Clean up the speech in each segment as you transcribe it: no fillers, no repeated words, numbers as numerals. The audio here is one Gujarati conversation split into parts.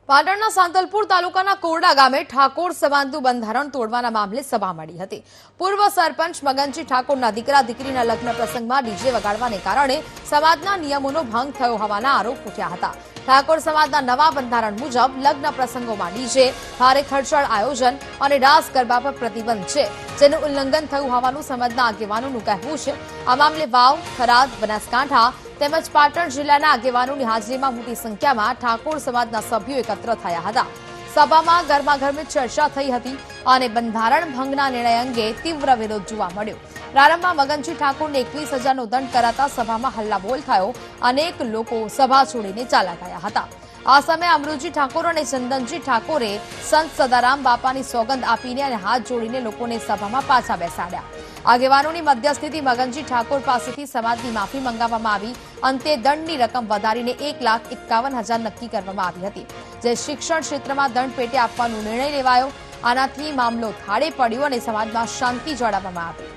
પાટણના સાંતલપુર તાલુકાના કોરડા ગામે ઠાકોર સમાજનું બંધારણ તોડવાના મામલે સભા મળી હતી। પૂર્વ સરપંચ મગનજી ઠાકોરના દીકરા દીકરીના લગ્ન પ્રસંગમાં ડીજે વગાડવાને કારણે સમાજના નિયમોનો ભંગ થયો હોવાના આરોપ ઉઠ્યા હતા। ઠાકોર સમાજના નવા બંધારણ મુજબ લગ્ન પ્રસંગોમાં ડીજે, ભારે ખર્ચાળ આયોજન અને રાસ ગરબા પર પ્રતિબંધ છે, જેનું ઉલ્લંઘન થયું હોવાનું સમાજના આગેવાનોનું કહેવું છે। આ મામલે વાવ, થરાદ, બનાસકાંઠા તેમજ પાટણ જિલ્લાના આગેવાનોની હાજરીમાં મોટી સંખ્યામાં ઠાકોર સમાજના સભ્યો એકત્ર થયા હતા। સભામાં ગરમાગરમી ચર્ચા થઈ હતી અને બંધારણ ભંગના નિર્ણય અંગે તીવ્ર વિરોધ જોવા મળ્યો। પ્રારંભમાં મગનજી ઠાકોરને 21,000નો દંડ કરાતા સભામાં હલ્લાબોલ થયો। અનેક લોકો સભા છોડીને ચાલ્યા ગયા હતા। આ સમયે અમૃતજી ઠાકોર અને ચંદનજી ઠાકોરે સંત સદારામ બાપાની સોગંદ આપીને અને હાથ જોડીને લોકોને સભામાં પાછા બેસાડ્યા। આગેવાનોની મધ્યસ્થીથી મગનજી ઠાકોર પાસેથી સમાજની માફી મંગાવવામાં આવી। અંતે દંડની રકમ વધારીને 1,51,000 નક્કી કરવામાં આવી હતી, જે શિક્ષણ ક્ષેત્રમાં દંડ પેટે આપવાનો નિર્ણય લેવાયો। આનાથી મામલો થાળે પડ્યો અને સમાજમાં શાંતિ જાળવવામાં આવી।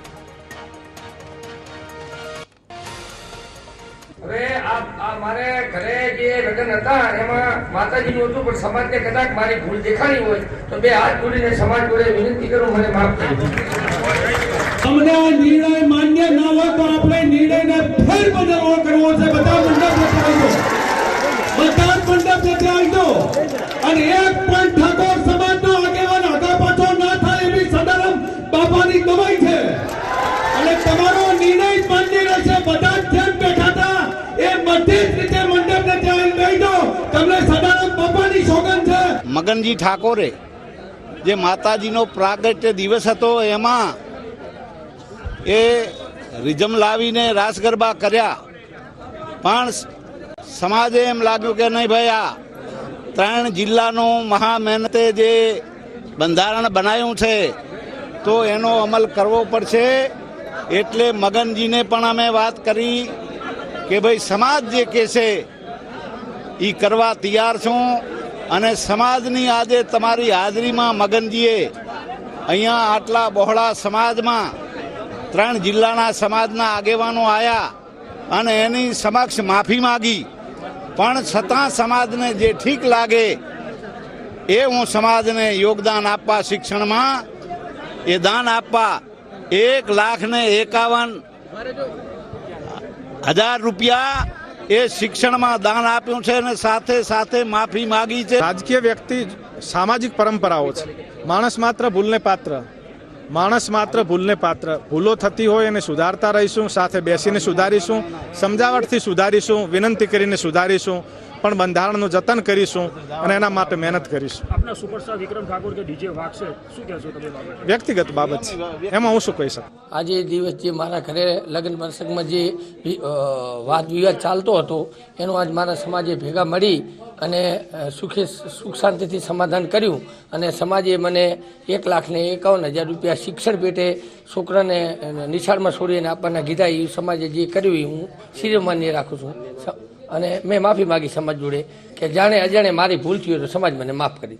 હવે આ મારે ઘરે જે લગ્ન હતા એમાં માતાજીનું હતું, પણ સમાજને કદાચ મારી ભૂલ દેખાણી હોય તો બે હાથ જોડીને સમાજ જોડે વિનંતી કરું, મને માફ કરજો। અમને આ નિર્ણય માન્ય ના હોય તો આપણે નિર્ણયને ફેર બદલવો કરવો છે। બધા મંડપ લેતે આવજો અને એક પણ ઠાકોર સમાજનો આગેવાન આગા પાછો ના થાય એવી સદારામ બાપાની દવાઈ છે અને તમારો નિર્ણય માન્ય રહેશે। બધા જેમ બેઠા હતા એ બધી જ રીતે મંડપને ત્યાં લઈ દો, તમને સદારામ બાપાની સોગંદ છે। મગનજી ઠાકોરે જે માતાજીનો પ્રાગટ્ય દિવસ હતો એમાં એ રિઝમ લાવીને રાસ ગરબા કર્યા, પણ સમાજે એમ લાગ્યું કે નહીં ભાઈ, આ 3 જિલ્લાનું મહા મહેનતે જે બંધારણ બનાવ્યું છે તો એનો અમલ કરવો પડશે। એટલે મગનજીને પણ અમે વાત કરી કે ભાઈ સમાજ જે કહેશે એ કરવા તૈયાર છું। અને સમાજની આજે તમારી હાજરીમાં મગનજીએ અહીંયા આટલા બહોળા સમાજમાં 3 જિલ્લાના સમાજના આગેવાનો આવ્યા અને એની સમક્ષ માફી માગી, પણ છતાં સમાજને જે ઠીક લાગે એ હું સમાજને યોગદાન આપવા, શિક્ષણમાં એ દાન આપવા 1,51,000 રૂપિયા એ શિક્ષણમાં દાન આપ્યું છે અને સાથે સાથે માફી માગી છે। રાજકીય વ્યક્તિ સામાજિક પરંપરાઓ છે। માણસ માત્ર ભૂલને પાત્ર, ભૂલો થતી હોય એને સુધારતા રહીશું, સાથે બેસીને સુધારીશું, સમજાવટથી સુધારીશું, વિનંતી કરીને સુધારીશું, પણ બંધારણનું જતન કરીશું અને એના માટે મહેનત કરીશું। આપના સુપરસ્ટાર વિક્રમ ઠાકોર કે ડીજે વાગશે, શું કહેશો તમે? વ્યક્તિગત બાબત છે, એમાં હું શું કહી શકું। આજે દિવસ જે મારા ઘરે લગ્ન પ્રસંગમાં જે વાદ વિવાદ ચાલતો હતો એનો આજ મારા સમાજે ભેગા મળી અને સુખ શાંતિથી સમાધાન કર્યું અને સમાજે મને 1,51,000 રૂપિયા શિક્ષણ પેટે છોકરાને નિશાળમાં છોડીને આપવાના કીધા। એ સમાજે જે કર્યું એ હું શિરોમાન્ય રાખું છું અને મેં માફી માગી સમાજ જોડે કે જાણે અજાણે મારી ભૂલ થઈ હોય તો સમાજ મને માફ કરી।